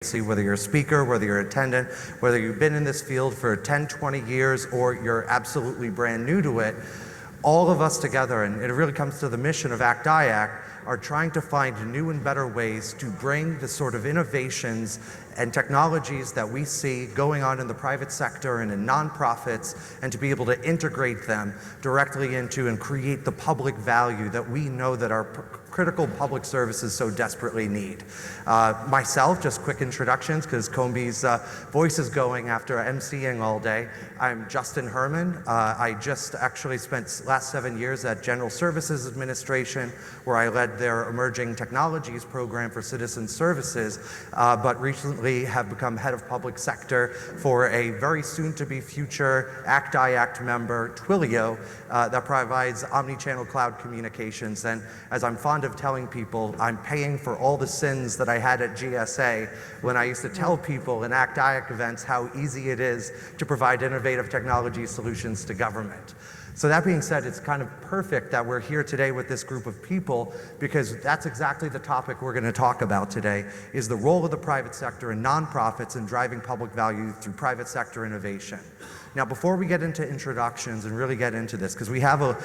agency, whether you're a speaker, whether you're an attendant, whether you've been in this field for 10, 20 years, or you're absolutely brand new to it, all of us together, and it really comes to the mission of ACT-IAC, are trying to find new and better ways to bring the sort of innovations and technologies that we see going on in the private sector and in nonprofits, and to be able to integrate them directly into and create the public value that we know that our critical public services so desperately need. Myself, just quick introductions, because Combi's voice is going after emceeing all day. I'm Justin Herman. I just actually spent last 7 years at General Services Administration, where I led their Emerging Technologies program for citizen services, but recently have become head of public sector for a very soon-to-be future ACT-IAC member, Twilio, that provides omni-channel cloud communications. And as I'm fond of telling people, I'm paying for all the sins that I had at GSA when I used to tell people in ACT-IAC events how easy it is to provide innovative technology solutions to government. So that being said, it's kind of perfect that we're here today with this group of people, because that's exactly the topic we're going to talk about today, is the role of the private sector and nonprofits in driving public value through private sector innovation. Now, before we get into introductions and really get into this, because we have a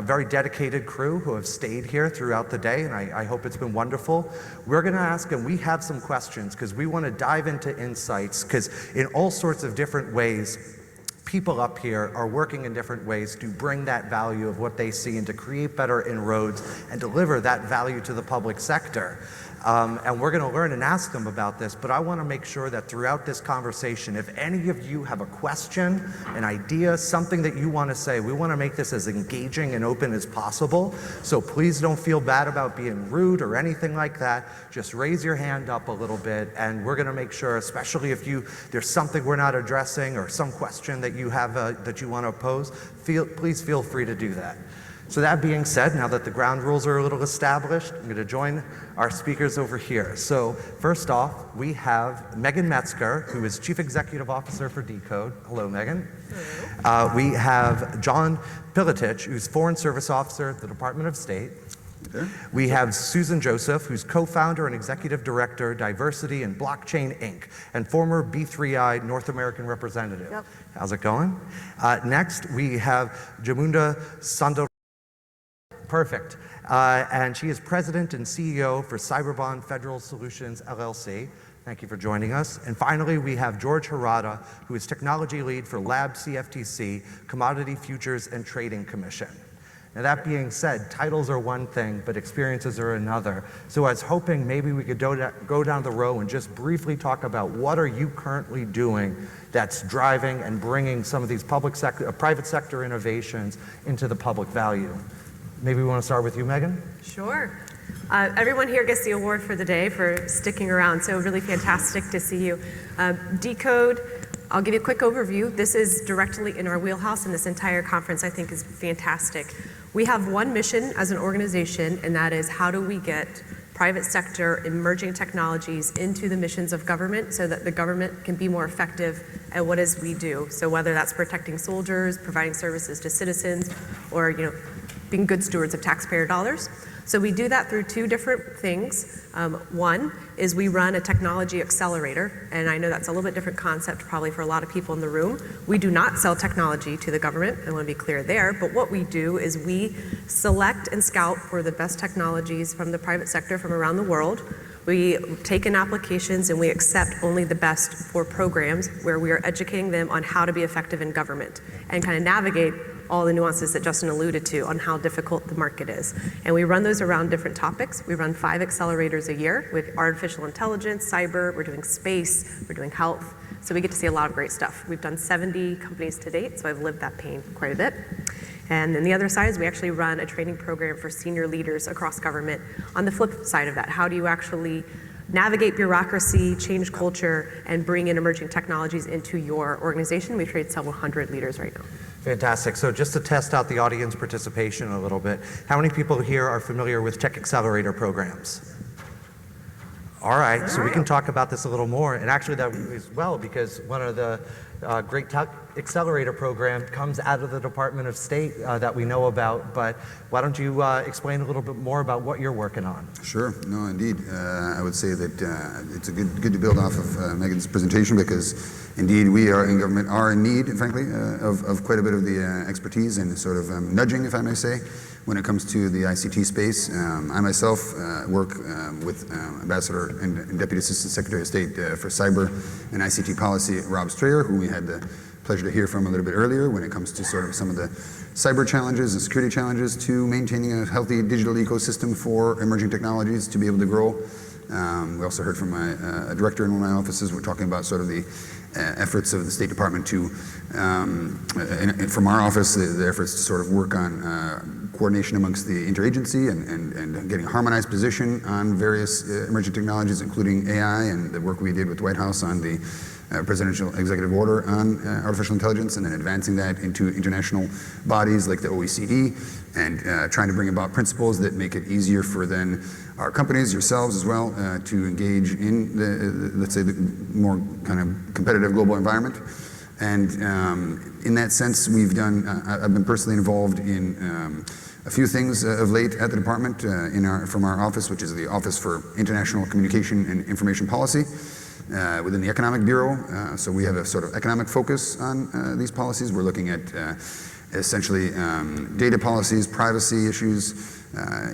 very dedicated crew who have stayed here throughout the day, and I hope it's been wonderful. We're going to ask them, we have some questions, because we want to dive into insights, because in all sorts of different ways, people up here are working in different ways to bring that value of what they see and to create better inroads and deliver that value to the public sector. And we're going to learn and ask them about this, but I want to make sure that throughout this conversation, if any of you have a question, an idea, something that you want to say, we want to make this as engaging and open as possible. So please don't feel bad about being rude or anything like that. Just raise your hand up a little bit, and we're going to make sure, especially if there's something we're not addressing or some question that you have that you want to pose, please feel free to do that. So that being said, now that the ground rules are a little established, I'm going to join our speakers over here. So first off, we have Megan Metzger, who is Chief Executive Officer for Decode. Hello, Megan. Hello. We have John Pilatich, who's Foreign Service Officer at the Department of State. Okay. We have Susan Joseph, who's co-founder and executive director, Diversity and Blockchain, Inc., and former B3I North American representative. Yep. How's it going? Next, we have Jamunda Sandor. Perfect. And she is president and CEO for Cyberbond Federal Solutions, LLC. Thank you for joining us. And finally, we have George Harada, who is technology lead for Lab CFTC, Commodity Futures and Trading Commission. Now, that being said, titles are one thing, but experiences are another. So I was hoping maybe we could go down the row and just briefly talk about what are you currently doing that's driving and bringing some of these private sector innovations into the public value. Maybe we want to start with you, Megan? Sure. Everyone here gets the award for the day for sticking around, so really fantastic to see you. Decode, I'll give you a quick overview. This is directly in our wheelhouse, and this entire conference I think is fantastic. We have one mission as an organization, and that is how do we get private sector emerging technologies into the missions of government so that the government can be more effective at what it is we do. So whether that's protecting soldiers, providing services to citizens, or being good stewards of taxpayer dollars. So we do that through two different things. One is we run a technology accelerator, and I know that's a little bit different concept probably for a lot of people in the room. We do not sell technology to the government, I want to be clear there, but what we do is we select and scout for the best technologies from the private sector from around the world. We take in applications and we accept only the best for programs where we are educating them on how to be effective in government and kind of navigate all the nuances that Justin alluded to on how difficult the market is. And we run those around different topics. We run 5 accelerators a year with artificial intelligence, cyber, we're doing space, we're doing health. So we get to see a lot of great stuff. We've done 70 companies to date, so I've lived that pain quite a bit. And then the other side is we actually run a training program for senior leaders across government. On the flip side of that, how do you actually navigate bureaucracy, change culture, and bring in emerging technologies into your organization? We've trained several hundred leaders right now. Fantastic. So just to test out the audience participation a little bit, how many people here are familiar with tech accelerator programs? All right, so we can talk about this a little more. And actually that is well, because one of the great tech accelerator program comes out of the Department of State that we know about, but why don't you explain a little bit more about what you're working on? Sure. No, indeed. I would say that it's a good to build off of Megan's presentation, because indeed we are in government are in need, frankly, of quite a bit of the expertise and sort of nudging, if I may say, when it comes to the ICT space. I myself work with Ambassador and Deputy Assistant Secretary of State for Cyber and ICT Policy, Rob Strayer, who we had the pleasure to hear from a little bit earlier when it comes to sort of some of the cyber challenges and security challenges to maintaining a healthy digital ecosystem for emerging technologies to be able to grow. We also heard from a director in one of my offices. We're talking about sort of the efforts of the State Department to, from our office, the efforts to sort of work on coordination amongst the interagency and getting a harmonized position on various emerging technologies, including AI, and the work we did with the White House on the presidential executive order on artificial intelligence, and then advancing that into international bodies like the OECD, and trying to bring about principles that make it easier for then our companies, yourselves as well, to engage in the, let's say, the more kind of competitive global environment. And in that sense, we've done, I've been personally involved in a few things of late at the department from our office, which is the Office for International Communication and Information Policy within the Economic Bureau. So we have a sort of economic focus on these policies. We're looking at essentially data policies, privacy issues,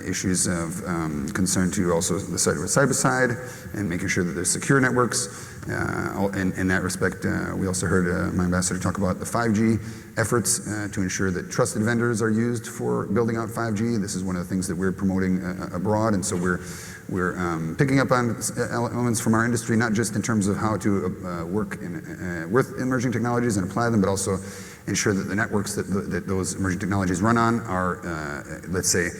issues of concern to also the cyber side, and making sure that there's secure networks. In that respect, we also heard my ambassador talk about the 5G efforts to ensure that trusted vendors are used for building out 5G. This is one of the things that we're promoting abroad, and so we're picking up on elements from our industry, not just in terms of how to work with emerging technologies and apply them, but also ensure that the networks that those emerging technologies run on are, let's say,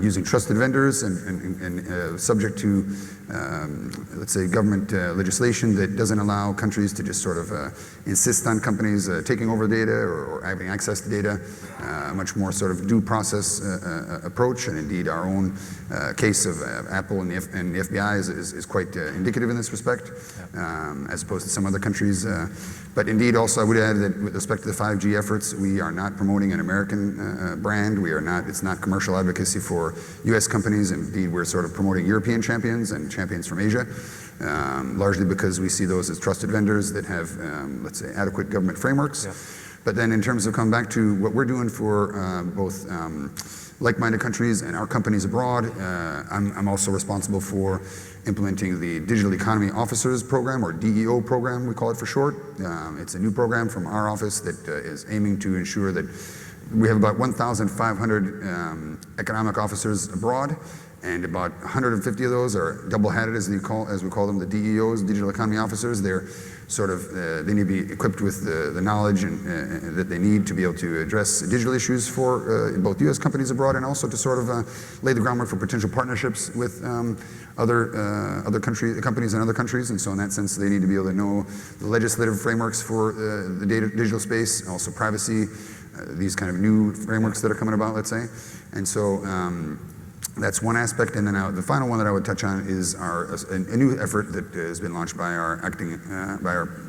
using trusted vendors and subject to, let's say, government legislation that doesn't allow countries to just sort of insist on companies taking over data or having access to data. A much more sort of due process approach, and indeed our own case of Apple and the FBI is quite indicative in this respect, as opposed to some other countries. But indeed, also I would add that with respect to the 5G efforts, we are not promoting an American brand. We are not. It's not commercial advocacy for U.S. companies. Indeed, we're sort of promoting European champions and champions from Asia, largely because we see those as trusted vendors that have, let's say, adequate government frameworks. Yeah. But then in terms of coming back to what we're doing for both like-minded countries and our companies abroad, I'm also responsible for implementing the Digital Economy Officers Program, or DEO program, we call it for short. It's a new program from our office that is aiming to ensure that we have about 1,500 economic officers abroad, and about 150 of those are double-hatted, as we call them, the DEOs, Digital Economy Officers. They're sort of, they need to be equipped with the knowledge and that they need to be able to address digital issues for both U.S. companies abroad, and also to sort of lay the groundwork for potential partnerships with other companies in other countries. And so in that sense, they need to be able to know the legislative frameworks for the digital space, also privacy, these kind of new frameworks that are coming about, let's say. And so that's one aspect. And then the final one that I would touch on is a new effort that has been launched by our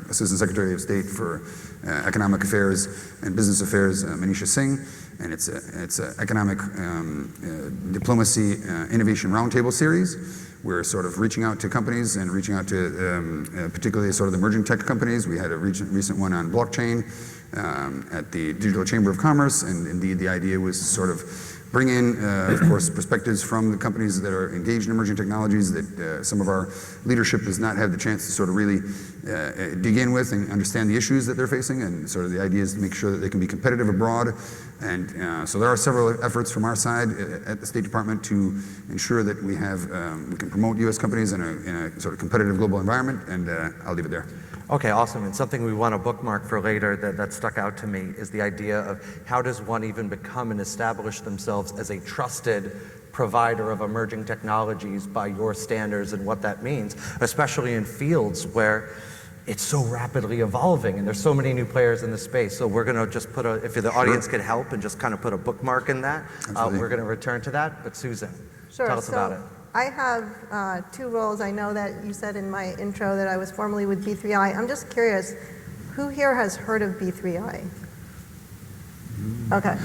Assistant Secretary of State for Economic Affairs and Business Affairs, Manisha Singh. And it's an economic diplomacy innovation roundtable series. We're sort of reaching out to companies and reaching out to particularly sort of the emerging tech companies. We had a recent one on blockchain at the Digital Chamber of Commerce, and indeed the idea was to sort of bring in, of course, perspectives from the companies that are engaged in emerging technologies that some of our leadership does not have the chance to sort of really dig in with and understand the issues that they're facing. And sort of the idea is to make sure that they can be competitive abroad. And so there are several efforts from our side at the State Department to ensure that we can promote U.S. companies in a sort of competitive global environment. And I'll leave it there. Okay, awesome. And something we want to bookmark for later that stuck out to me is the idea of how does one even become and establish themselves as a trusted provider of emerging technologies by your standards, and what that means, especially in fields where it's so rapidly evolving and there's so many new players in the space. So we're going to just put if the audience can help and just kind of put a bookmark in that, we're going to return to that. But Susan, tell us about it. I have two roles. I know that you said in my intro that I was formerly with B3I. I'm just curious, Who here has heard of B3I? Okay.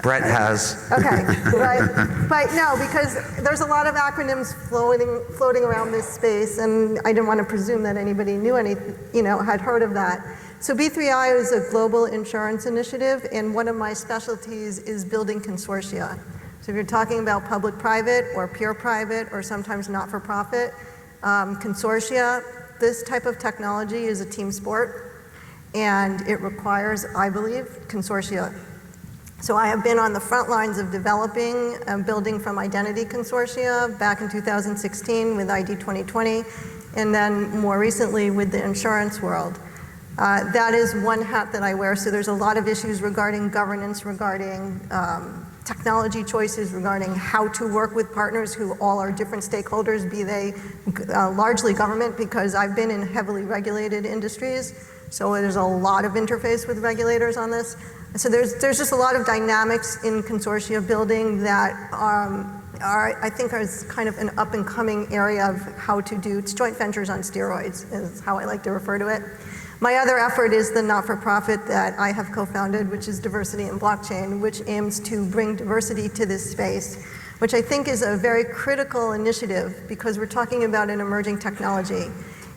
Brett has. Okay, right. But no, because there's a lot of acronyms floating around this space, and I didn't want to presume that anybody knew had heard of that. So B3I is a global insurance initiative, and one of my specialties is building consortia. So if you're talking about public-private or pure-private or sometimes not-for-profit consortia, this type of technology is a team sport, and it requires, I believe, consortia. So I have been on the front lines of developing and building from identity consortia back in 2016 with ID 2020, and then more recently with the insurance world. That is one hat that I wear, so there's a lot of issues regarding governance, regarding technology choices, regarding how to work with partners who all are different stakeholders, be they largely government, because I've been in heavily regulated industries, so there's a lot of interface with regulators on this. So there's just a lot of dynamics in consortia building that I think is kind of an up and coming area of how to do, it's joint ventures on steroids is how I like to refer to it. My other effort is the not-for-profit that I have co-founded, which is Diversity in Blockchain, which aims to bring diversity to this space, which I think is a very critical initiative because we're talking about an emerging technology.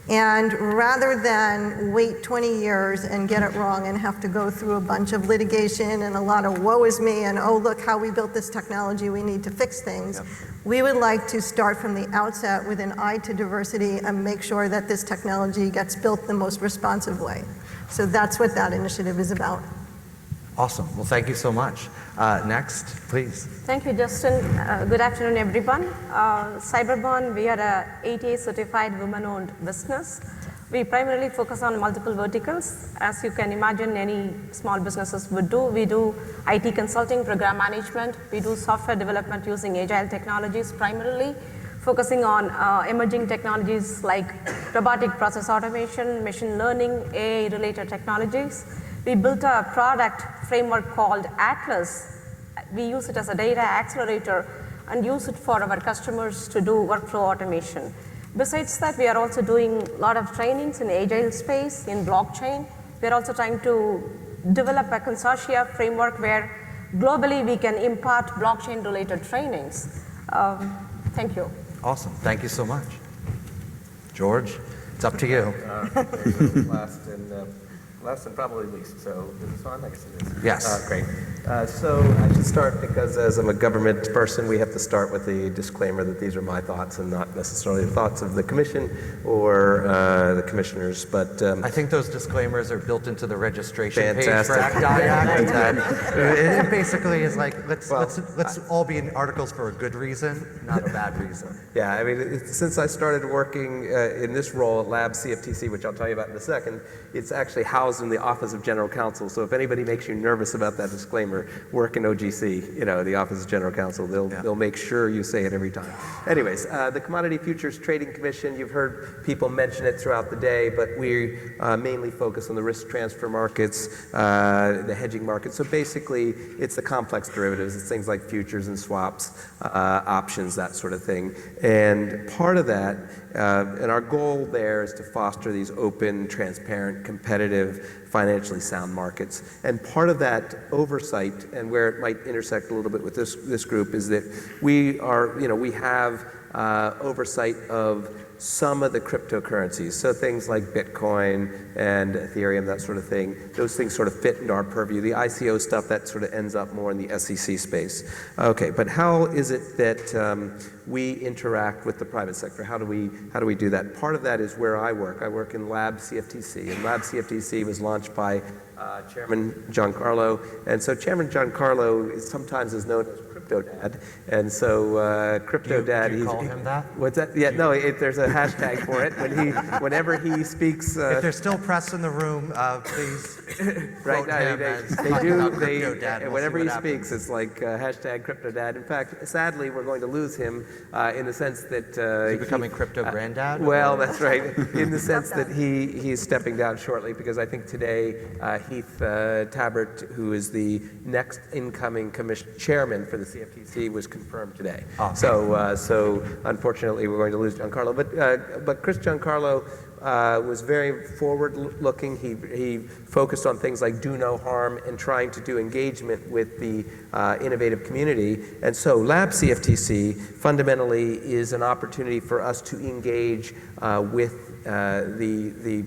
And rather than wait 20 years and get it wrong and have to go through a bunch of litigation and a lot of woe is me and oh, look how we built this technology, we need to fix things, we would like to start from the outset with an eye to diversity and make sure that this technology gets built the most responsive way. So that's what that initiative is about. Awesome. Well, thank you so much. Next, please. Thank you, Justin. Good afternoon, everyone. Cyberborn, we are a ATA certified women-owned business. We primarily focus on multiple verticals. As you can imagine, any small businesses would do. We do IT consulting, program management. We do software development using agile technologies primarily, focusing on emerging technologies like robotic process automation, machine learning, AI-related technologies. We built a product framework called Atlas. We use it as a data accelerator and use it for our customers to do workflow automation. Besides that, we are also doing a lot of trainings in agile space, in blockchain. We're also trying to develop a consortia framework where globally we can impart blockchain-related trainings. Thank you. Awesome. Thank you so much. George, it's up to you. Last and probably least. So is this on? I guess it is. Yes. Great. So I should start because as I'm a government person, we have to start with the disclaimer that these are my thoughts and not necessarily the thoughts of the commission or the commissioners. But I think those disclaimers are built into the registration Fantastic. page for ACT-IAC. It basically is like, let's all be in articles for a good reason, not a bad reason. Yeah, I mean, since I started working in this role at Lab CFTC, which I'll tell you about in a second, it's actually housed in the Office of General Counsel. So if anybody makes you nervous about that disclaimer, work in OGC, the Office of General Counsel. They'll make sure you say it every time. Anyways, the Commodity Futures Trading Commission, you've heard people mention it throughout the day, but we mainly focus on the risk transfer markets, the hedging markets. So basically, it's the complex derivatives. It's things like futures and swaps, options, that sort of thing. And part of that, and our goal there is to foster these open, transparent, competitive, financially sound markets. And part of that oversight, and where it might intersect a little bit with this group, is that we have oversight of some of the cryptocurrencies. So things like Bitcoin and Ethereum, that sort of thing, those things sort of fit into our purview. The ICO stuff, that sort of ends up more in the SEC space. Okay, but how is it that we interact with the private sector? How do we do that? Part of that is where I work. I work in Lab CFTC, and Lab CFTC was launched by Chairman Giancarlo. And so Chairman Giancarlo sometimes is known as Crypto Dad. And so Crypto Dad. Do you call him that? What's that? Yeah, no, there's a hashtag for it. Whenever he speaks. If there's still press in the room, please. Right now, whenever he happens. speaks, it's like hashtag Crypto Dad. In fact, sadly, we're going to lose him in the sense that Is he becoming Crypto Granddad? Well, that's right. In the sense that he's stepping down shortly, because I think today Heath Tabbert, who is the next incoming chairman for the CFTC, was confirmed today. Oh, so unfortunately, we're going to lose Giancarlo. But Chris Giancarlo was very forward-looking. He focused on things like do no harm and trying to do engagement with the innovative community. And so Lab CFTC fundamentally is an opportunity for us to engage with the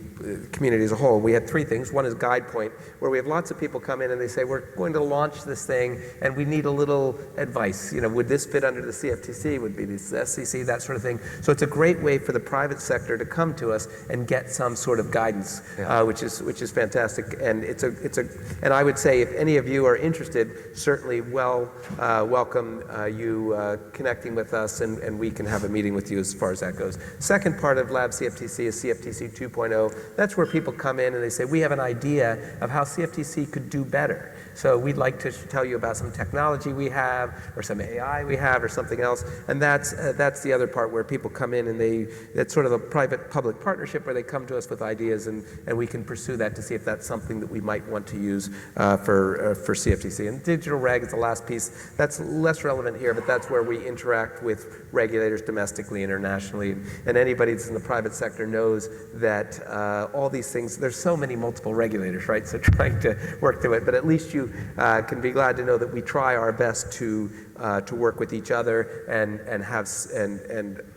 community as a whole. We had three things. One is Guide Point, where we have lots of people come in and they say, we're going to launch this thing and we need a little advice. Would this fit under the CFTC? Would be the SEC, that sort of thing. So it's a great way for the private sector to come to us and get some sort of guidance, which is fantastic. And and I would say if any of you are interested, certainly welcome you connecting with us, and we can have a meeting with you as far as that goes. Second part of Lab CFTC is CFTC 2.0. That's where people come in and they say, we have an idea of how CFTC could do better. So we'd like to tell you about some technology we have, or some AI we have, or something else. And that's the other part where people come in and it's sort of a private-public partnership where they come to us with ideas, and we can pursue that to see if that's something that we might want to use for CFTC. And digital reg is the last piece. That's less relevant here, but that's where we interact with regulators domestically, internationally. And anybody that's in the private sector knows that all these things, there's so many multiple regulators, right? So trying to work through it, but at least you can be glad to know that we try our best to work with each other and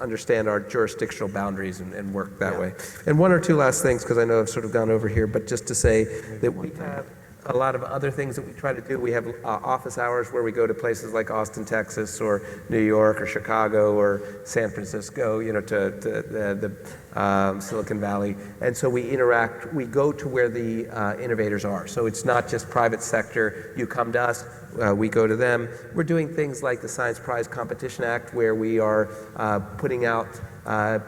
understand our jurisdictional boundaries and work that way. And one or two last things, because I know I've sort of gone over here, but just to say that we have a lot of other things that we try to do. We have office hours where we go to places like Austin, Texas, or New York, or Chicago, or San Francisco, to the Silicon Valley. And so we interact, we go to where the innovators are. So it's not just private sector, you come to us, we go to them. We're doing things like the Science Prize Competition Act, where we are putting out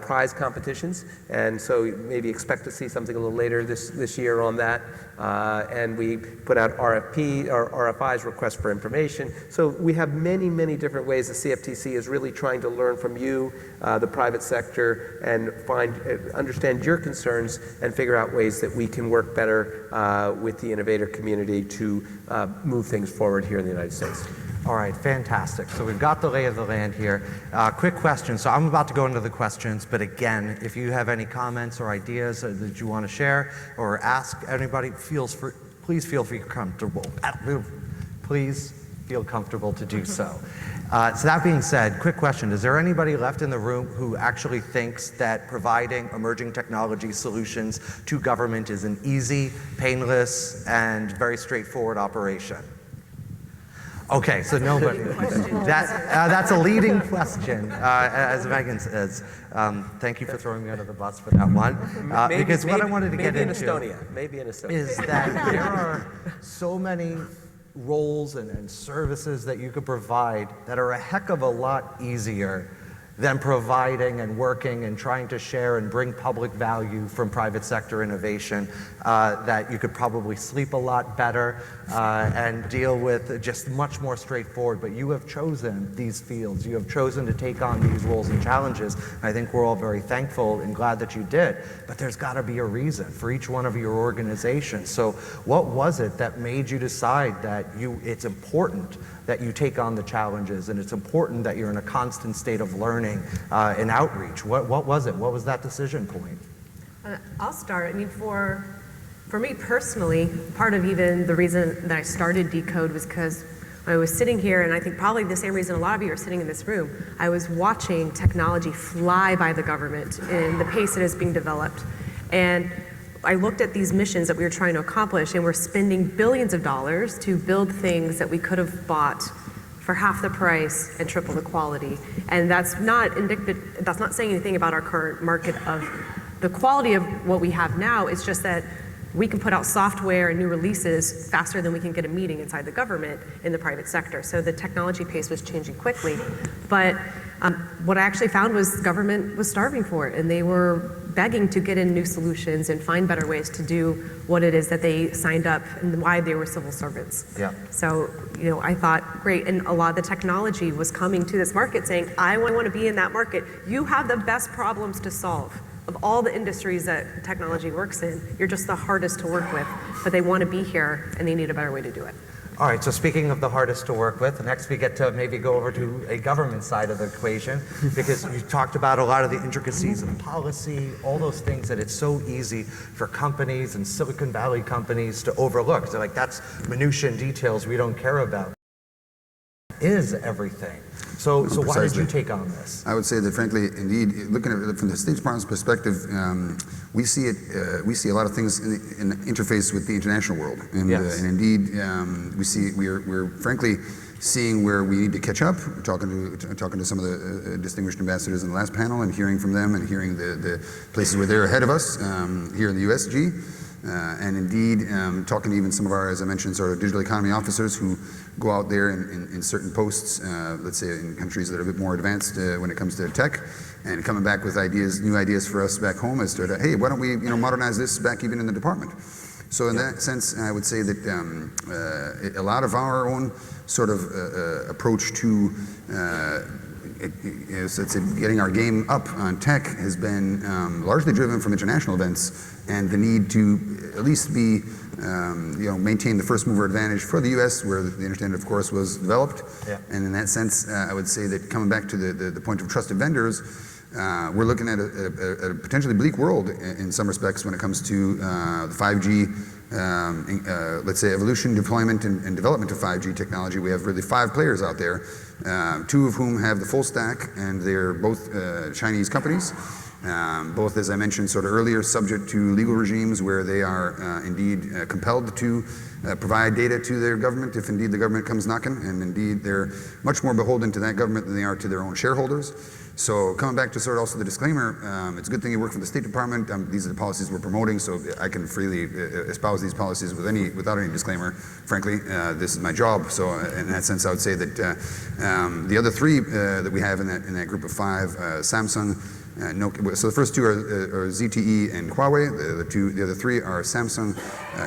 prize competitions, and so maybe expect to see something a little later this year on that. And we put out RFP or RFIs, requests for information. So we have many, many different ways the CFTC is really trying to learn from you, the private sector, and understand your concerns and figure out ways that we can work better with the innovator community to move things forward here in the United States. All right, fantastic. So we've got the lay of the land here. Quick question. So I'm about to go into the questions, but again, if you have any comments or ideas that you want to share or ask anybody, please feel comfortable. Please feel comfortable to do so. So that being said, quick question. Is there anybody left in the room who actually thinks that providing emerging technology solutions to government is an easy, painless, and very straightforward operation? Okay, so nobody. That's a leading question, as Megan says. Thank you for throwing me under the bus for that one. Because what I wanted to get into is that there are so many roles and services that you could provide that are a heck of a lot easier than providing and working and trying to share and bring public value from private sector innovation, that you could probably sleep a lot better and deal with just much more straightforward. But you have chosen these fields. You have chosen to take on these roles and challenges. I think we're all very thankful and glad that you did. But there's got to be a reason for each one of your organizations. So what was it that made you decide that it's important that you take on the challenges, and it's important that you're in a constant state of learning and outreach? What was it? What was that decision point? I'll start. I mean, for me personally, part of even the reason that I started Decode was because I was sitting here, and I think probably the same reason a lot of you are sitting in this room, I was watching technology fly by the government in the pace it is being developed. And I looked at these missions that we were trying to accomplish, and we're spending billions of dollars to build things that we could have bought for half the price and triple the quality. And that's not saying anything about our current market of the quality of what we have now. It's just that we can put out software and new releases faster than we can get a meeting inside the government in the private sector. So the technology pace was changing quickly. But what I actually found was government was starving for it, and they were begging to get in new solutions and find better ways to do what it is that they signed up and why they were civil servants. Yeah. So, I thought, great, and a lot of the technology was coming to this market saying, I want to be in that market. You have the best problems to solve. Of all the industries that technology works in, you're just the hardest to work with, but they want to be here and they need a better way to do it. All right, so speaking of the hardest to work with, next we get to maybe go over to a government side of the equation, because you talked about a lot of the intricacies of policy, all those things that it's so easy for companies and Silicon Valley companies to overlook. So like, that's minutia and details we don't care about. Is everything. So why did Precisely. you take on this? I would say that, frankly, indeed, looking at it from the State Department's perspective, we see it. We see a lot of things in interface with the international world, and, Yes. and indeed, we're frankly seeing where we need to catch up. We're talking to some of the distinguished ambassadors in the last panel, and hearing from them, and hearing the places where they're ahead of us here in the USG. And indeed, talking to even some of our, as I mentioned, sort of digital economy officers who go out there in certain posts, let's say in countries that are a bit more advanced when it comes to tech, and coming back with ideas, new ideas for us back home as to, hey, why don't we modernize this back even in the department? So in that sense, I would say that a lot of our own sort of approach to getting our game up on tech has been largely driven from international events and the need to at least be, maintain the first mover advantage for the U.S., where the internet, of course, was developed. Yeah. And in that sense, I would say that coming back to the point of trusted vendors, we're looking at a potentially bleak world in some respects when it comes to the 5G, let's say, evolution, deployment, and development of 5G technology. We have really 5 players out there, 2 of whom have the full stack, and they're both Chinese companies. Both, as I mentioned sort of earlier, subject to legal regimes where they are indeed compelled to provide data to their government if indeed the government comes knocking, and indeed they're much more beholden to that government than they are to their own shareholders. So coming back to sort of also the disclaimer, it's a good thing you work for the State Department. These are the policies we're promoting, so I can freely espouse these policies without any disclaimer. Frankly, this is my job. So in that sense, I would say that the other 3 that we have in that group of 5, Samsung, Nokia. So the first 2 are ZTE and Huawei. The other 3 are Samsung,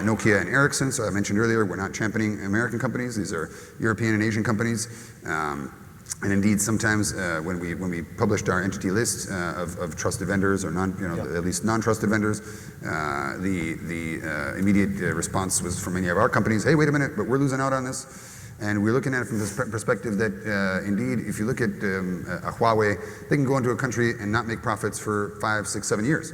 Nokia, and Ericsson. So I mentioned earlier, we're not championing American companies. These are European and Asian companies. And indeed, sometimes when we published our entity list of trusted vendors or at least non-trusted vendors, the immediate response was from many of our companies, hey, wait a minute, but we're losing out on this. And we're looking at it from this perspective that indeed, if you look at a Huawei, they can go into a country and not make profits for 5, 6, 7 years.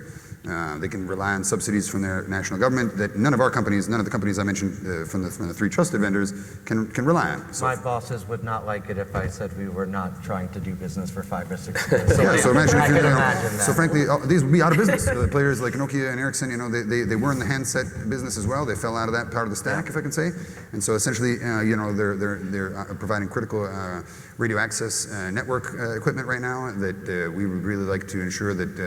They can rely on subsidies from their national government that none of the companies I mentioned from the 3 trusted vendors can rely on. So My bosses would not like it if I said we were not trying to do business for 5 or 6 years. So, yeah, so imagine, I can imagine that. So frankly, these would be out of business. The players like Nokia and Ericsson, they were in the handset business as well. They fell out of that part of the stack, if I can say. And so essentially, they're providing critical radio access network equipment right now that we would really like to ensure that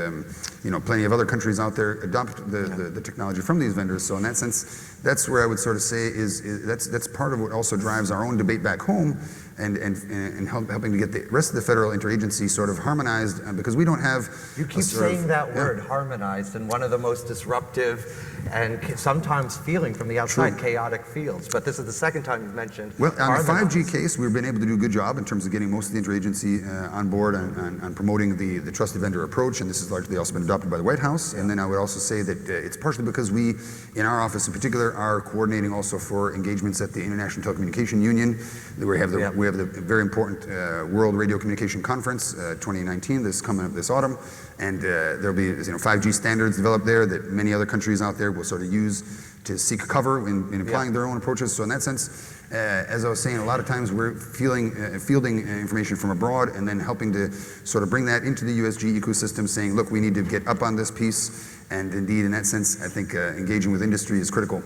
plenty of other countries out there adopt the technology from these vendors. So in that sense, that's where I would sort of say is that's part of what also drives our own debate back home, and helping to get the rest of the federal interagency sort of harmonized, because we don't have. You keep saying that word, harmonized, in one of the most disruptive and sometimes feeling from the outside chaotic fields. But this is the second time you've mentioned. Well, on the harmonized. 5G case, we've been able to do a good job in terms of getting most of the interagency on board on promoting the trusted vendor approach, and this has largely also been adopted by the White House. And then I would also say that it's partially because we, in our office in particular, are coordinating also for engagements at the International Telecommunication Union. We have the very important World Radio Communication Conference 2019 coming up this autumn, and there'll be 5G standards developed there that many other countries out there will sort of use to seek cover in applying their own approaches. So in that sense, as I was saying, a lot of times we're fielding information from abroad and then helping to sort of bring that into the USG ecosystem, saying, look, we need to get up on this piece. And indeed, in that sense, I think engaging with industry is critical.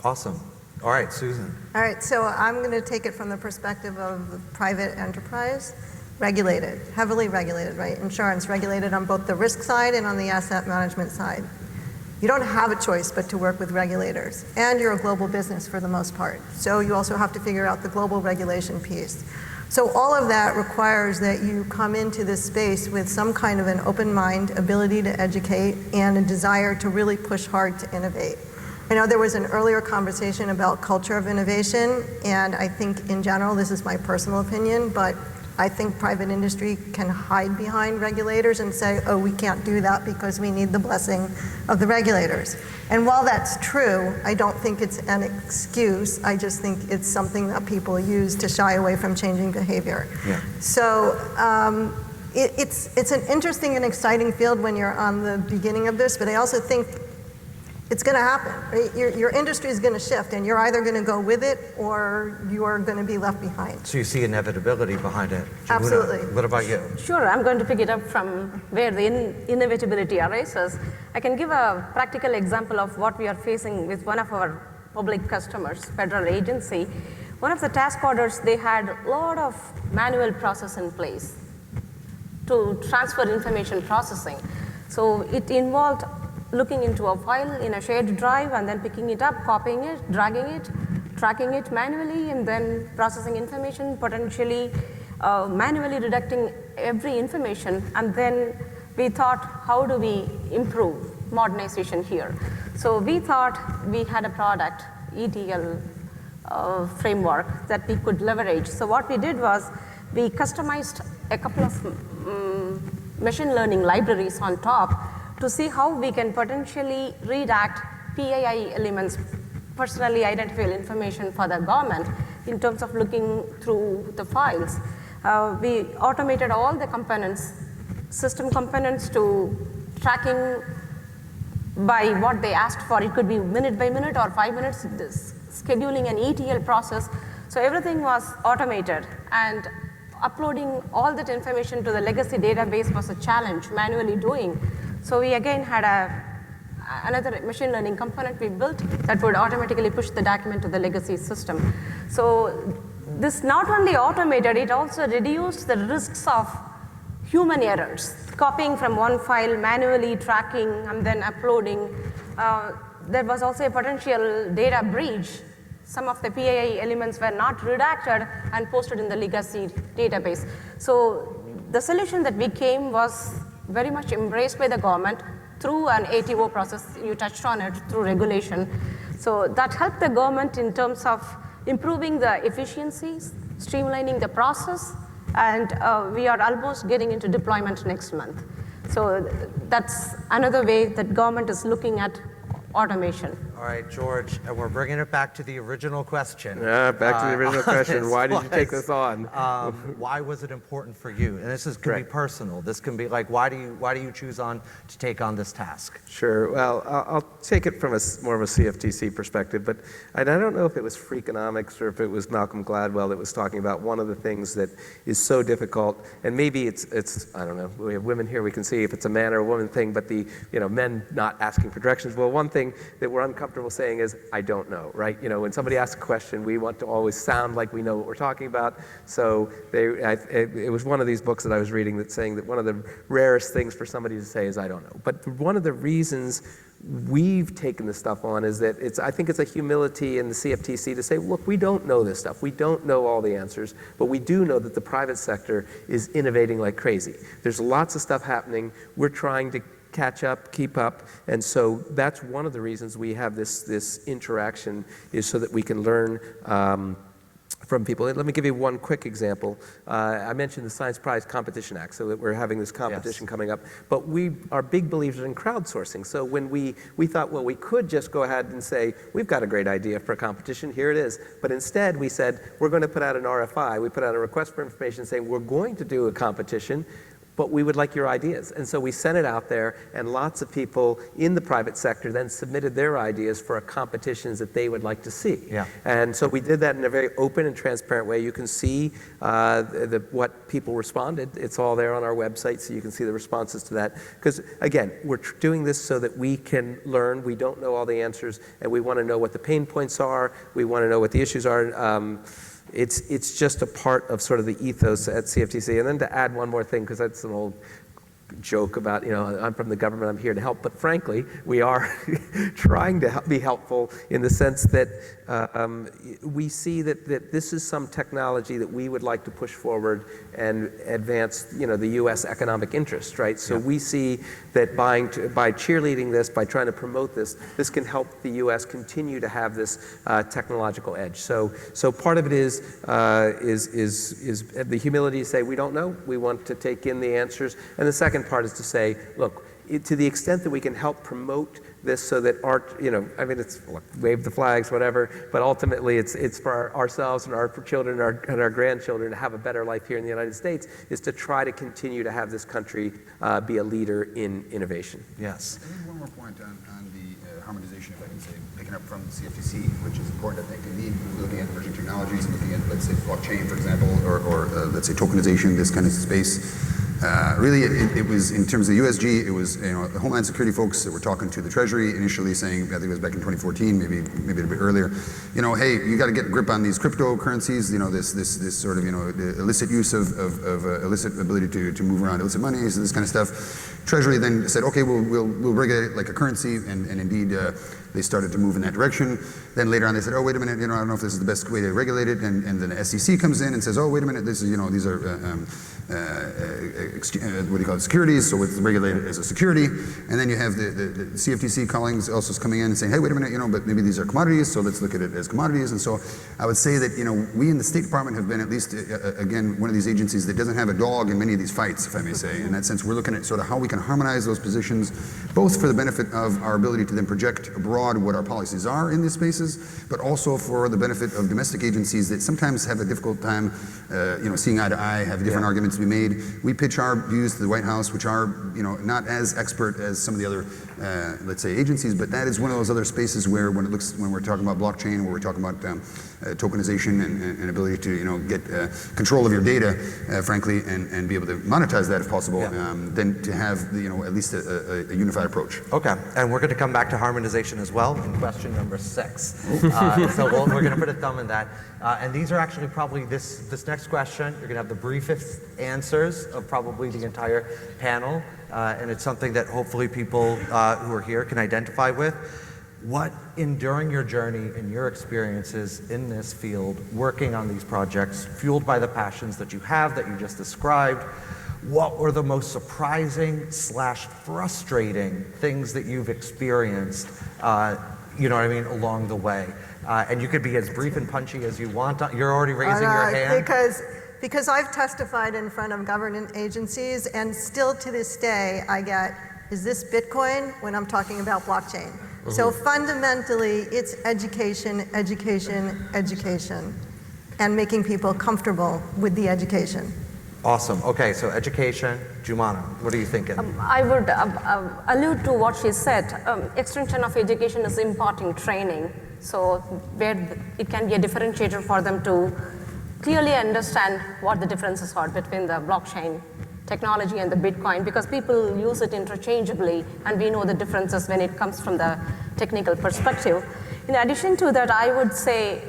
Awesome. All right, Susan. All right, so I'm going to take it from the perspective of private enterprise, regulated, heavily regulated, right? Insurance regulated on both the risk side and on the asset management side. You don't have a choice but to work with regulators, and you're a global business for the most part. So you also have to figure out the global regulation piece. So all of that requires that you come into this space with some kind of an open mind, ability to educate, and a desire to really push hard to innovate. I know there was an earlier conversation about culture of innovation, and I think in general, this is my personal opinion, but I think private industry can hide behind regulators and say, oh, we can't do that because we need the blessing of the regulators. And while that's true, I don't think it's an excuse. I just think it's something that people use to shy away from changing behavior. Yeah. So it's an interesting and exciting field when you're on the beginning of this, but I also think it's going to happen. Right? Your industry is going to shift, and you're either going to go with it or you're going to be left behind. So you see inevitability behind it. Jamuna, Absolutely. what about you? Sure, I'm going to pick it up from where the inevitability arises. I can give a practical example of what we are facing with one of our public customers, federal agency. One of the task orders, they had a lot of manual process in place to transfer information processing. So it involved looking into a file in a shared drive and then picking it up, copying it, dragging it, tracking it manually, and then processing information, potentially manually redacting every information. And then we thought, how do we improve modernization here? So we thought we had a product, ETL framework, that we could leverage. So what we did was we customized a couple of machine learning libraries on top to see how we can potentially redact PII elements, personally identifiable information for the government, in terms of looking through the files. We automated all the components, system components, to tracking by what they asked for. It could be minute by minute or 5 minutes, scheduling an ETL process. So everything was automated, and uploading all that information to the legacy database was a challenge, manually doing. So we again had another machine learning component we built that would automatically push the document to the legacy system. So this not only automated, it also reduced the risks of human errors, copying from one file, manually tracking, and then uploading. There was also a potential data breach. Some of the PII elements were not redacted and posted in the legacy database. So the solution that we came was very much embraced by the government through an ATO process. You touched on it, through regulation. So that helped the government in terms of improving the efficiencies, streamlining the process, and we are almost getting into deployment next month. So that's another way that government is looking at automation. All right, George, and we're bringing it back to the original question. Back to the original question. Why did you take this on? Why was it important for you? And this can be personal. This can be like, why do you choose to take on this task? Sure. Well, I'll take it from more of a CFTC perspective, but I don't know if it was Freakonomics or if it was Malcolm Gladwell that was talking about one of the things that is so difficult, and maybe it's I don't know. We have women here. We can see if it's a man or a woman thing, but the men not asking for directions. Well, one thing that we're uncomfortable saying is, I don't know, right? When somebody asks a question, we want to always sound like we know what we're talking about. So it was one of these books that I was reading that's saying that one of the rarest things for somebody to say is, I don't know. But one of the reasons we've taken this stuff on is that I think it's a humility in the CFTC to say, look, we don't know this stuff. We don't know all the answers, but we do know that the private sector is innovating like crazy. There's lots of stuff happening. We're trying to catch up, keep up, and so that's one of the reasons we have this interaction, is so that we can learn from people. And let me give you one quick example. I mentioned the Science Prize Competition Act, so that we're having this competition coming up, but we are big believers in crowdsourcing. So when we thought, well, we could just go ahead and say, we've got a great idea for a competition, here it is, but instead we said, we're going to put out an RFI, we put out a request for information saying, we're going to do a competition, but we would like your ideas. And so we sent it out there, and lots of people in the private sector then submitted their ideas for competitions that they would like to see. Yeah. And so we did that in a very open and transparent way. You can see what people responded. It's all there on our website, so you can see the responses to that. Because again, we're doing this so that we can learn. We don't know all the answers, and we want to know what the pain points are. We want to know what the issues are. It's just a part of sort of the ethos at CFTC. And then to add one more thing, because that's an old joke about, I'm from the government, I'm here to help. But frankly, we are trying to be helpful in the sense that we see that this is some technology that we would like to push forward and advance, the U.S. economic interest, right? So we see that by cheerleading this, by trying to promote this can help the U.S. continue to have this technological edge. So part of it is the humility to say we don't know. We want to take in the answers, and the second part is to say, look, to the extent that we can help promote this so that it's wave the flags, whatever, but ultimately it's for ourselves and our children and our grandchildren to have a better life here in the United States, is to try to continue to have this country be a leader in innovation. Yes. And then one more point on the harmonization, if I can say, picking up from the CFTC, which is important, I think, indeed, looking at emerging technologies, looking at, let's say, blockchain, for example, or let's say tokenization, this kind of space. Really, it was, in terms of the USG, it was, the Homeland Security folks that were talking to the Treasury initially saying, I think it was back in 2014, maybe a bit earlier, hey, you got to get a grip on these cryptocurrencies, this sort of, the illicit use of illicit ability to move around illicit monies and this kind of stuff. Treasury then said, okay, we'll regulate it like a currency, and indeed they started to move in that direction. Then later on they said, oh, wait a minute, I don't know if this is the best way to regulate it, and then the SEC comes in and says, oh, wait a minute, this is, these are what do you call it, securities, so it's regulated as a security. And then you have the CFTC callings also coming in and saying, hey, wait a minute, but maybe these are commodities, so let's look at it as commodities. And so I would say that, we in the State Department have been at least, again, one of these agencies that doesn't have a dog in many of these fights, if I may say. In that sense, we're looking at sort of how we can harmonize those positions, both for the benefit of our ability to then project abroad what our policies are in these spaces, but also for the benefit of domestic agencies that sometimes have a difficult time, seeing eye to eye, have different arguments to be made. We pitch our views to the White House, which are, not as expert as some of the other, let's say, agencies, but that is one of those other spaces where when we're talking about blockchain, where we're talking about tokenization and ability to, get control of your data, frankly, and be able to monetize that if possible, then to have, at least a unified approach. Okay, and we're going to come back to harmonization as well in question number 6. So we're going to put a thumb in that. And these are actually probably this next question. You're going to have the briefest answers of probably the entire panel, and it's something that hopefully people who are here can identify with. What, during your journey and your experiences in this field, working on these projects, fueled by the passions that you have, that you just described, what were the most surprising / frustrating things that you've experienced, along the way? And you could be as brief and punchy as you want. You're already raising your hand. Because I've testified in front of government agencies, and still to this day I get, is this Bitcoin, when I'm talking about blockchain. Mm-hmm. So fundamentally it's education, and making people comfortable with the education. Awesome. Okay, so education. Jumana, what are you thinking? I would allude to what she said. Extension of education is imparting training. So where it can be a differentiator for them to clearly understand what the differences are between the blockchain technology and the Bitcoin, because people use it interchangeably, and we know the differences when it comes from the technical perspective. In addition to that, I would say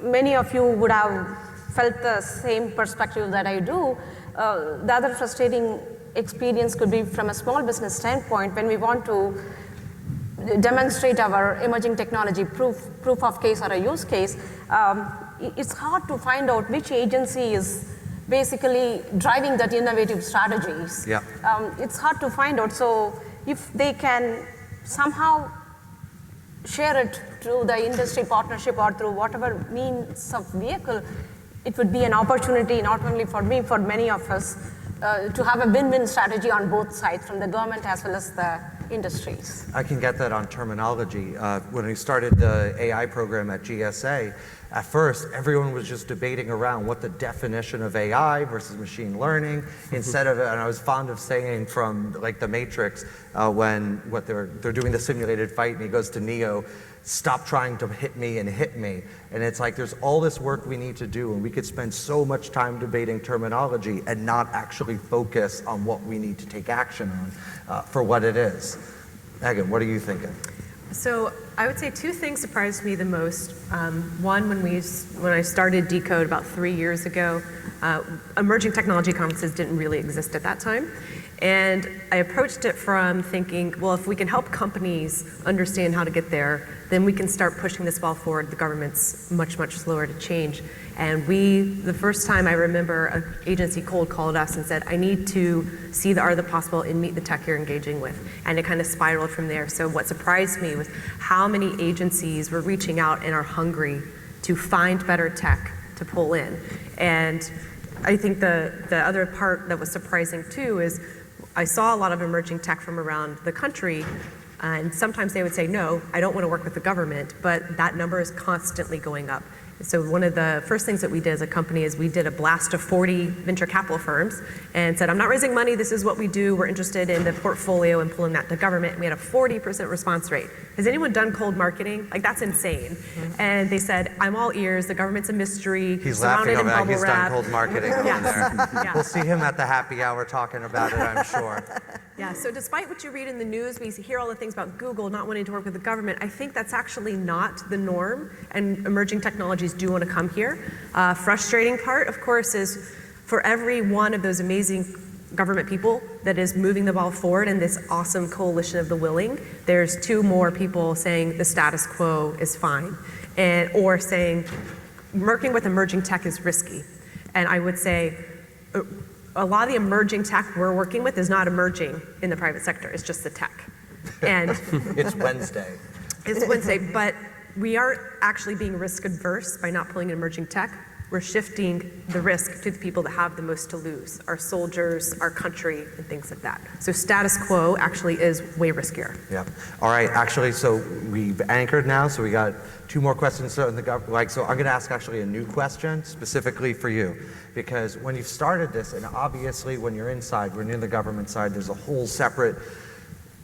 many of you would have felt the same perspective that I do. The other frustrating experience could be from a small business standpoint when we want to demonstrate our emerging technology proof of case or a use case. It's hard to find out which agency is basically driving that innovative strategies. Yeah. It's hard to find out. So if they can somehow share it through the industry partnership or through whatever means of vehicle, it would be an opportunity not only for me, for many of us, to have a win-win strategy on both sides, from the government as well as the industries. I can get that on terminology. When we started the AI program at GSA, at first everyone was just debating around what the definition of AI versus machine learning, instead of, and I was fond of saying from like the Matrix, when they're doing the simulated fight and he goes to Neo, stop trying to hit me and hit me. And it's like there's all this work we need to do, and we could spend so much time debating terminology and not actually focus on what we need to take action on for what it is. Megan, what are you thinking? So I would say 2 things surprised me the most. One, when I started Decode about 3 years ago, emerging technology conferences didn't really exist at that time. And I approached it from thinking, well, if we can help companies understand how to get there, then we can start pushing this ball forward. The government's much, much slower to change. And the first time I remember an agency cold called us and said, I need to see the art of the possible and meet the tech you're engaging with. And it kind of spiraled from there. So what surprised me was how many agencies were reaching out and are hungry to find better tech to pull in. And I think the other part that was surprising too is I saw a lot of emerging tech from around the country, and sometimes they would say, no, I don't want to work with the government, but that number is constantly going up. So one of the first things that we did as a company is we did a blast of 40 venture capital firms and said, I'm not raising money, this is what we do, we're interested in the portfolio and pulling that to government. And we had a 40% response rate. Has anyone done cold marketing? Like, that's insane. And they said, I'm all ears, the government's a mystery, He's surrounded laughing in about bubble he's wrap. done cold marketing over Yes. there. Yeah. We'll see him at the happy hour talking about it, I'm sure. Yeah, so despite what you read in the news, we hear all the things about Google not wanting to work with the government. I think that's actually not the norm, and emerging technologies do want to come here. Frustrating part, of course, is for every one of those amazing government people that is moving the ball forward in this awesome coalition of the willing, there's 2 more people saying the status quo is fine, or saying working with emerging tech is risky. And I would say, a lot of the emerging tech we're working with is not emerging in the private sector, it's just the tech. And It's Wednesday. it's Wednesday, but we aren't actually being risk adverse by not pulling in emerging tech. We're shifting the risk to the people that have the most to lose, our soldiers, our country, and things like that. So status quo actually is way riskier. Yeah. All right. Actually, so we've anchored now. So we got 2 more questions. So I'm going to ask actually a new question specifically for you, because when you've started this, and obviously when you're inside, when you're in the government side, there's a whole separate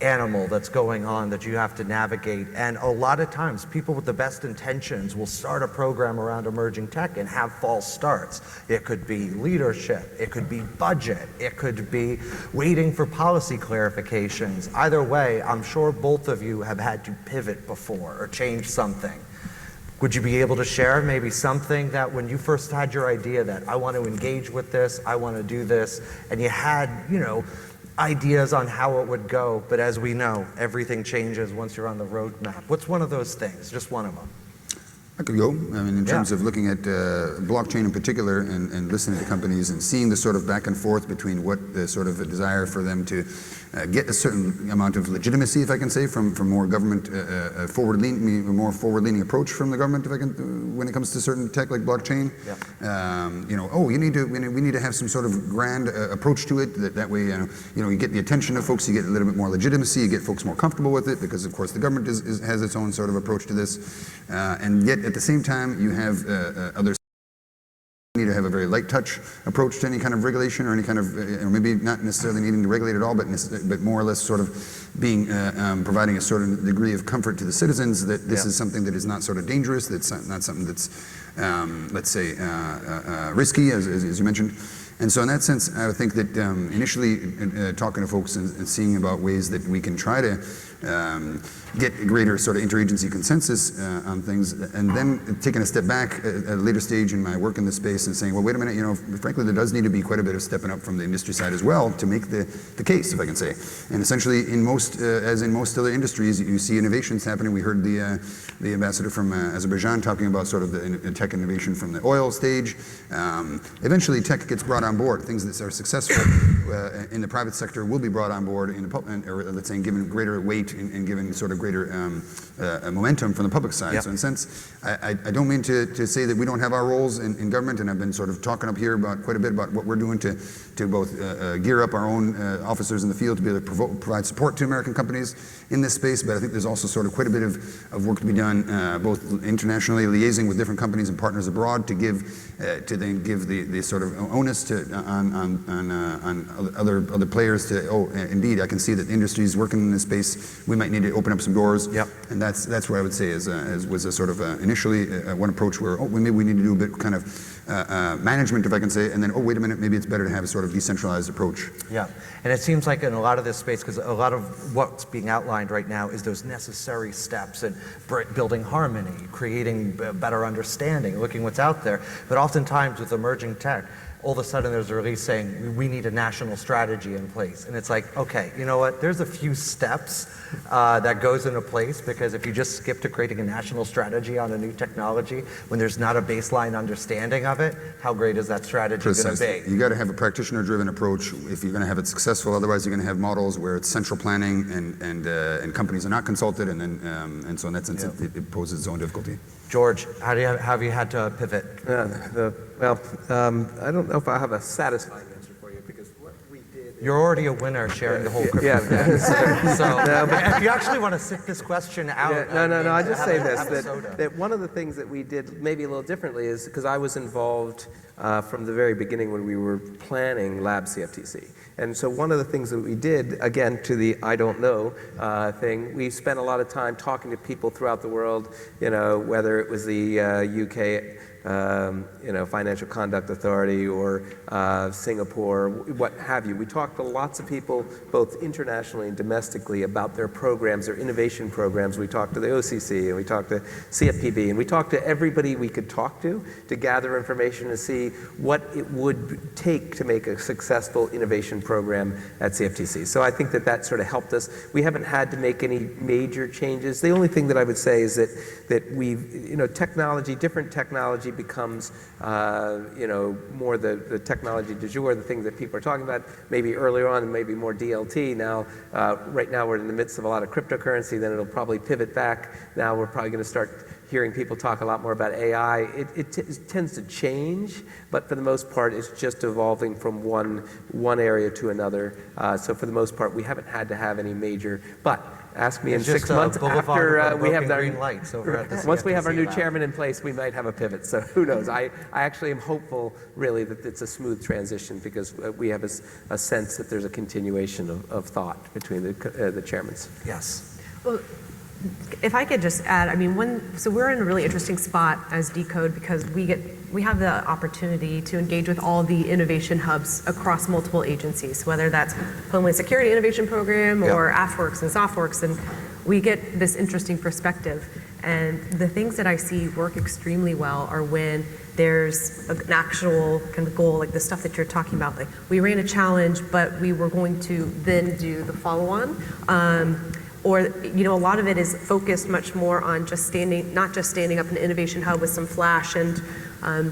animal that's going on that you have to navigate. And a lot of times people with the best intentions will start a program around emerging tech and have false starts. It could be leadership, it could be budget, it could be waiting for policy clarifications. Either way, I'm sure both of you have had to pivot before or change something. Would you be able to share maybe something that when you first had your idea that I want to engage with this, I want to do this, and you had, ideas on how it would go, but as we know, everything changes once you're on the roadmap. What's one of those things? Just one of them. I could go. I mean, in terms of looking at blockchain in particular and listening to companies and seeing the sort of back and forth between what the sort of a desire for them to get a certain amount of legitimacy, if I can say, from more government more forward-leaning approach from the government, if I can, when it comes to certain tech like blockchain. Yeah. We need to have some sort of grand approach to it. That way, you get the attention of folks, you get a little bit more legitimacy, you get folks more comfortable with it, because of course the government has its own sort of approach to this, and yet at the same time you have others. Need to have a very light touch approach to any kind of regulation or any kind of, maybe not necessarily needing to regulate at all, but more or less sort of being, providing a sort of degree of comfort to the citizens that this is something that is not sort of dangerous, that's not something that's, let's say, risky, as you mentioned. And so in that sense, I would think that initially talking to folks and seeing about ways that we can try to get a greater sort of interagency consensus on things, and then taking a step back at a later stage in my work in this space and saying, well, wait a minute, frankly, there does need to be quite a bit of stepping up from the industry side as well to make the case, if I can say. And essentially, as in most other industries, you see innovations happening. We heard the ambassador from Azerbaijan talking about sort of the tech innovation from the oil stage. Eventually, tech gets brought on board. Things that are successful in the private sector will be brought on board in the public, or let's say, given greater weight and given sort of greater momentum from the public side. Yep. So in a sense, I don't mean to say that we don't have our roles in government, and I've been sort of talking up here about quite a bit about what we're doing to both gear up our own officers in the field to be able to provide support to American companies in this space. But I think there's also sort of quite a bit of work to be done both internationally, liaising with different companies and partners abroad to then give the sort of onus on other players to, indeed, I can see that the industry is working in this space. We might need to open up some doors. Yep. And that's what I would say was a sort of initially one approach where, maybe we need to do a bit kind of management, if I can say, and then, wait a minute, maybe it's better to have a sort of decentralized approach. Yeah, and it seems like in a lot of this space, because a lot of what's being outlined right now is those necessary steps in building harmony, creating better understanding, looking what's out there. But oftentimes with emerging tech, all of a sudden there's a release saying we need a national strategy in place. And it's like, okay, you know what? There's a few steps that goes into place, because if you just skip to creating a national strategy on a new technology when there's not a baseline understanding of it, how great is that strategy going to Precisely. be? You got to have a practitioner-driven approach if you're going to have it successful. Otherwise, you're going to have models where it's central planning and companies are not consulted, and so in that sense, it poses its own difficulty. George, have you had to pivot? I don't know if I have a satisfying answer for you, because what we did. You're already a winner sharing the whole crypto. Yeah. So if you actually want to sit this question out. No. I just say this, have a soda. that one of the things that we did maybe a little differently is because I was involved from the very beginning when we were planning Lab CFTC. And so one of the things that we did, again, to the I don't know thing, we spent a lot of time talking to people throughout the world, whether it was the UK Financial Conduct Authority or Singapore, what have you. We talked to lots of people, both internationally and domestically, about their programs, their innovation programs. We talked to the OCC, and we talked to CFPB, and we talked to everybody we could talk to gather information and see what it would take to make a successful innovation program at CFTC. So I think that sort of helped us. We haven't had to make any major changes. The only thing that I would say is that we've, different technology becomes, more the technology du jour, the things that people are talking about. Maybe earlier on, maybe more DLT. Now, right now we're in the midst of a lot of cryptocurrency. Then it'll probably pivot back. Now we're probably going to start hearing people talk a lot more about AI. It tends to change, but for the most part, it's just evolving from one area to another. So for the most part, we haven't had to have any major. But ask me in 6 months after we have green lights over at the once we have our new CFTC chairman in place, we might have a pivot. So who knows? I actually am hopeful, really, that it's a smooth transition, because we have a sense that there's a continuation of thought between the chairmans. Yes. Well, if I could just add, so we're in a really interesting spot as Decode, because we have the opportunity to engage with all the innovation hubs across multiple agencies, whether that's Homeland Security Innovation Program or AFWorks and SoftWorks, and we get this interesting perspective. And the things that I see work extremely well are when there's an actual kind of goal, like the stuff that you're talking about. Like, we ran a challenge, but we were going to then do the follow-on. Or, a lot of it is focused much more on not just standing up an innovation hub with some flash and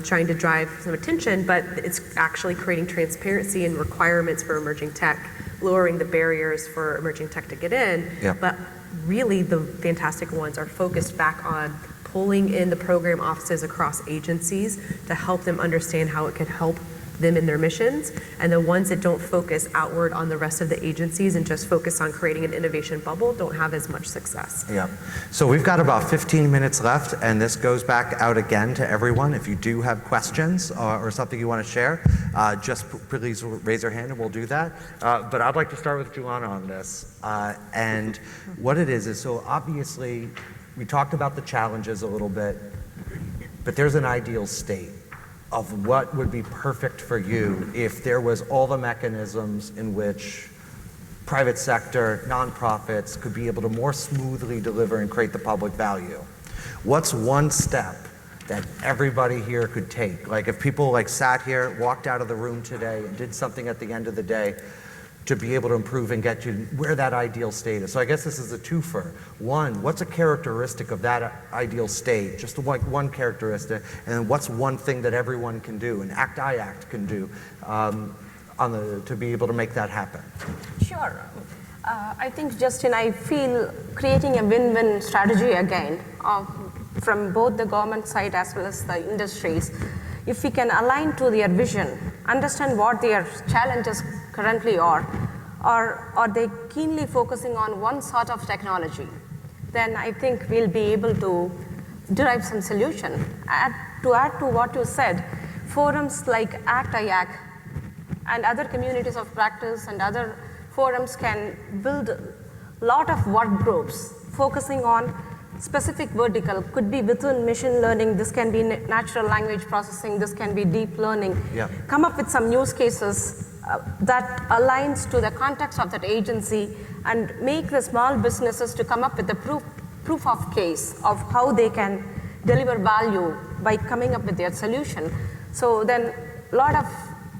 trying to drive some attention, but it's actually creating transparency and requirements for emerging tech, lowering the barriers for emerging tech to get in. Yeah. But really, the fantastic ones are focused back on pulling in the program offices across agencies to help them understand how it could help them in their missions, and the ones that don't focus outward on the rest of the agencies and just focus on creating an innovation bubble don't have as much success. Yeah. So we've got about 15 minutes left, and this goes back out again to everyone. If you do have questions or something you want to share, just please raise your hand and we'll do that. But I'd like to start with Juliana on this. And what it is so obviously we talked about the challenges a little bit, but there's an ideal state of what would be perfect for you if there was all the mechanisms in which private sector, nonprofits could be able to more smoothly deliver and create the public value. What's one step that everybody here could take? Like, if people sat here, walked out of the room today and did something at the end of the day to be able to improve and get you where that ideal state is. So I guess this is a twofer. One, what's a characteristic of that ideal state? Just one characteristic. And then what's one thing that everyone can do, an act can do to be able to make that happen? Sure. I think, Justin, I feel creating a win-win strategy again from both the government side as well as the industries. If we can align to their vision, understand what their challenges currently are they keenly focusing on one sort of technology, then I think we'll be able to derive some solution. To add to what you said, forums like ACT-IAC and other communities of practice and other forums can build a lot of work groups focusing on specific vertical. Could be within machine learning, this can be natural language processing, this can be deep learning. Yeah. Come up with some use cases that aligns to the context of that agency and make the small businesses to come up with the proof of case of how they can deliver value by coming up with their solution. So then a lot of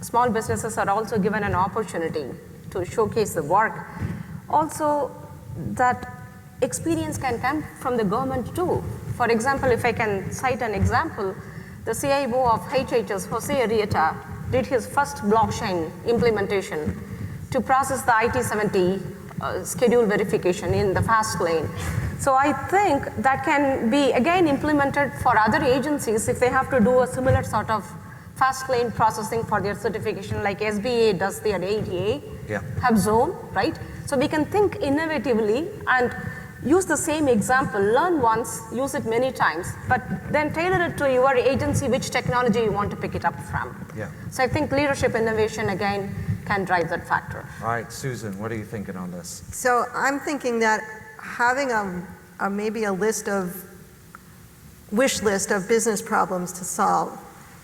small businesses are also given an opportunity to showcase the work. Also, that experience can come from the government too. For example, if I can cite an example, the CIO of HHS, Jose Arrieta, did his first blockchain implementation to process the IT-70 schedule verification in the fast lane. So I think that can be again implemented for other agencies if they have to do a similar sort of fast lane processing for their certification, like SBA does their ATA, Hub Zone, right? So we can think innovatively and use the same example, learn once, use it many times, but then tailor it to your agency, which technology you want to pick it up from. So I think leadership innovation, again, can drive that factor. All right, Susan, what are you thinking on this? So I'm thinking that having maybe a wish list of business problems to solve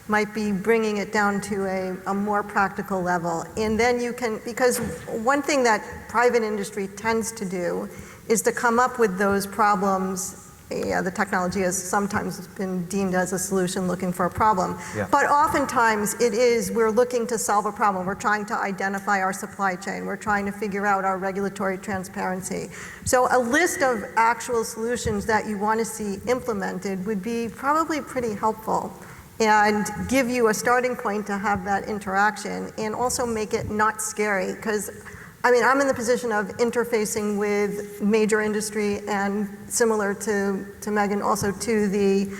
might be bringing it down to a more practical level. And then you can, because one thing that private industry tends to do is to come up with those problems. The technology has sometimes been deemed as a solution looking for a problem. But oftentimes it is, we're looking to solve a problem. We're trying to identify our supply chain. We're trying to figure out our regulatory transparency. So a list of actual solutions that you want to see implemented would be probably pretty helpful and give you a starting point to have that interaction and also make it not scary. Because I mean, I'm in the position of interfacing with major industry and similar to Megan, also to the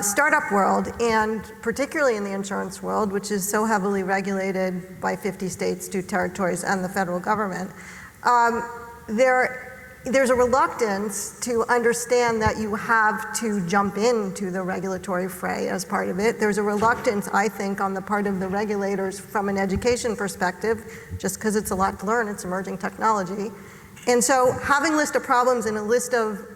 startup world, and particularly in the insurance world, which is so heavily regulated by 50 states, 2 territories, and the federal government. There's a reluctance to understand that you have to jump into the regulatory fray as part of it. There's a reluctance, I think, on the part of the regulators from an education perspective, just because it's a lot to learn, it's emerging technology. And so having a list of problems and a list of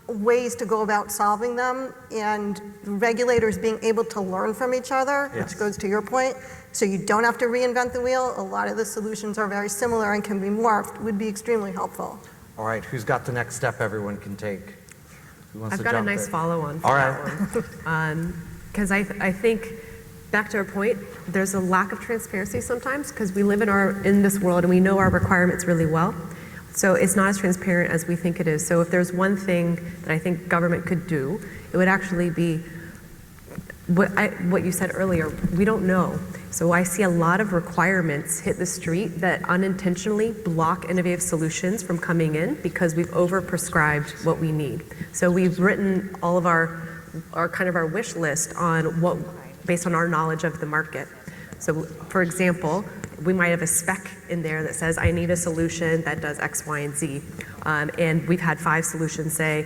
ways to go about solving them, and regulators being able to learn from each other, which goes to your point, so you don't have to reinvent the wheel. A lot of the solutions are very similar and can be morphed, would be extremely helpful. All right, who's got the next step everyone can take? Who wants I've to got a jump nice in? follow-on for All that one. Because I think, back to our point, there's a lack of transparency sometimes because we live in this world and we know our requirements really well. So it's not as transparent as we think it is. So if there's one thing that I think government could do, it would actually be what you said earlier. We don't know. So I see a lot of requirements hit the street that unintentionally block innovative solutions from coming in because we've overprescribed what we need. So we've written all of our kind of our wish list on based on our knowledge of the market. So for example, we might have a spec in there that says, I need a solution that does X, Y, and Z. And we've had 5 solutions say,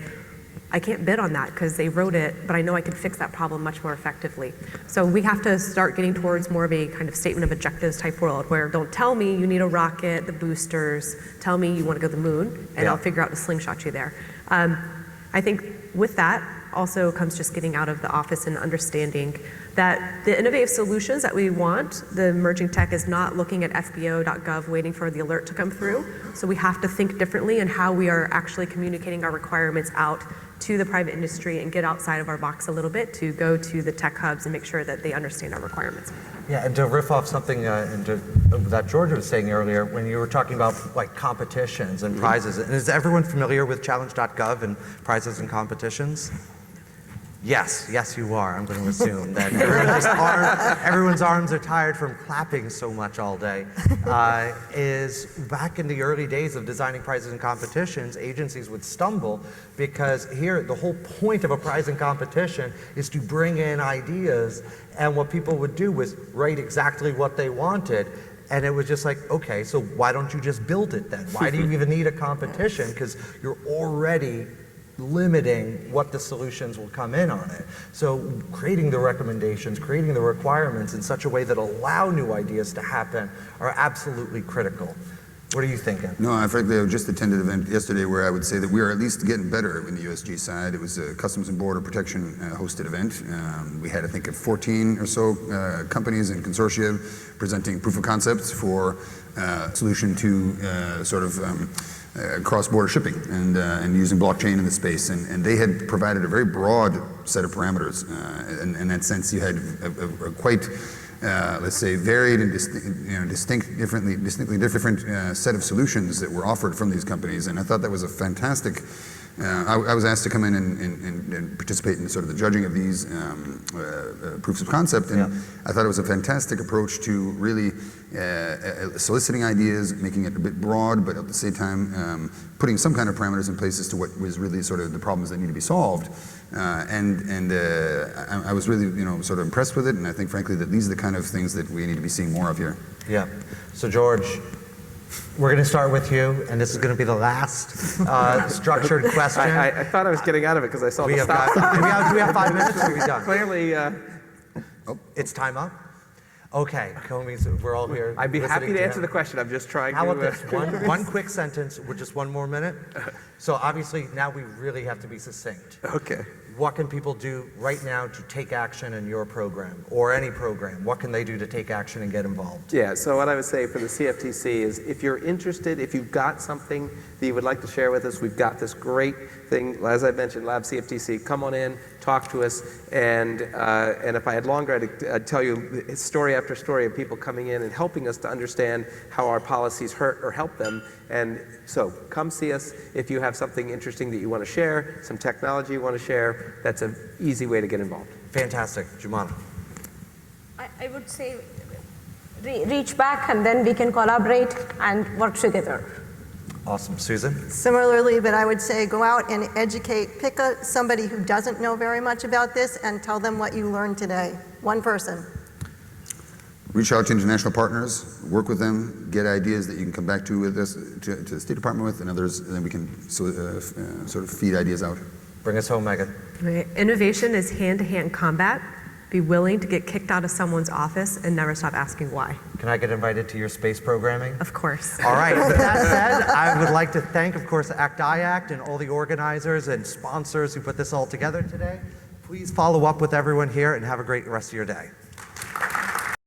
I can't bid on that because they wrote it, but I know I could fix that problem much more effectively. So we have to start getting towards more of a kind of statement of objectives type world where don't tell me you need a rocket, the boosters, tell me you want to go to the moon, and I'll figure out to slingshot you there. I think with that also comes just getting out of the office and understanding that the innovative solutions that we want, the emerging tech is not looking at fbo.gov waiting for the alert to come through. So we have to think differently in how we are actually communicating our requirements out to the private industry and get outside of our box a little bit to go to the tech hubs and make sure that they understand our requirements. Yeah, and to riff off something that Georgia was saying earlier, when you were talking about like competitions and prizes, and is everyone familiar with challenge.gov and prizes and competitions? Yes, you are. I'm going to assume that everyone's arms are tired from clapping so much all day. Is back in the early days of designing prizes and competitions, agencies would stumble because here the whole point of a prize and competition is to bring in ideas, and what people would do was write exactly what they wanted. And it was just like, okay, so why don't you just build it then? Why do you even need a competition? Because you're already limiting what the solutions will come in on it. So creating the recommendations, creating the requirements in such a way that allow new ideas to happen are absolutely critical. What are you thinking? No, I frankly just attended an event yesterday where I would say that we are at least getting better in the USG side. It was a Customs and Border Protection hosted event. We had, I think, 14 or so companies and consortia presenting proof of concepts for solution to cross-border shipping and using blockchain in the space. And they had provided a very broad set of parameters. In that sense, you had a quite let's say, varied and distinctly different set of solutions that were offered from these companies. And I thought that was a fantastic. I was asked to come in and participate in sort of the judging of these proofs of concept, and I thought it was a fantastic approach to really soliciting ideas, making it a bit broad, but at the same time putting some kind of parameters in place as to what was really sort of the problems that need to be solved. I was really, sort of impressed with it, and I think, frankly, that these are the kind of things that we need to be seeing more of here. Yeah. So, George, we're going to start with you, and this is going to be the last structured question. I thought I was getting out of it because I saw the stop. Do we have 5 minutes, or are we done? Clearly, It's time up? Okay, Comeys, we're all here. I'd be happy to listening answer the question. I'm just trying How to... about this? One quick sentence with just one more minute. So obviously, now we really have to be succinct. Okay. What can people do right now to take action in your program or any program? What can they do to take action and get involved? Yeah, so what I would say for the CFTC is if you're interested, if you've got something that you would like to share with us, we've got this great thing, as I mentioned, Lab CFTC, come on in, talk to us, and if I had longer, I'd tell you story after story of people coming in and helping us to understand how our policies hurt or help them. And so come see us if you have something interesting that you want to share, some technology you want to share. That's an easy way to get involved. Fantastic. Jumana. I would say reach back and then we can collaborate and work together. Awesome. Susan? Similarly, but I would say go out and educate, pick somebody who doesn't know very much about this and tell them what you learned today. One person. Reach out to international partners, work with them, get ideas that you can come back to with us, to the State Department with, and others, and then we can sort of feed ideas out. Bring us home, Megan. Right. Innovation is hand-to-hand combat. Be willing to get kicked out of someone's office and never stop asking why. Can I get invited to your space programming? Of course. All right. With that said, I would like to thank, of course, ACT-IACT and all the organizers and sponsors who put this all together today. Please follow up with everyone here and have a great rest of your day.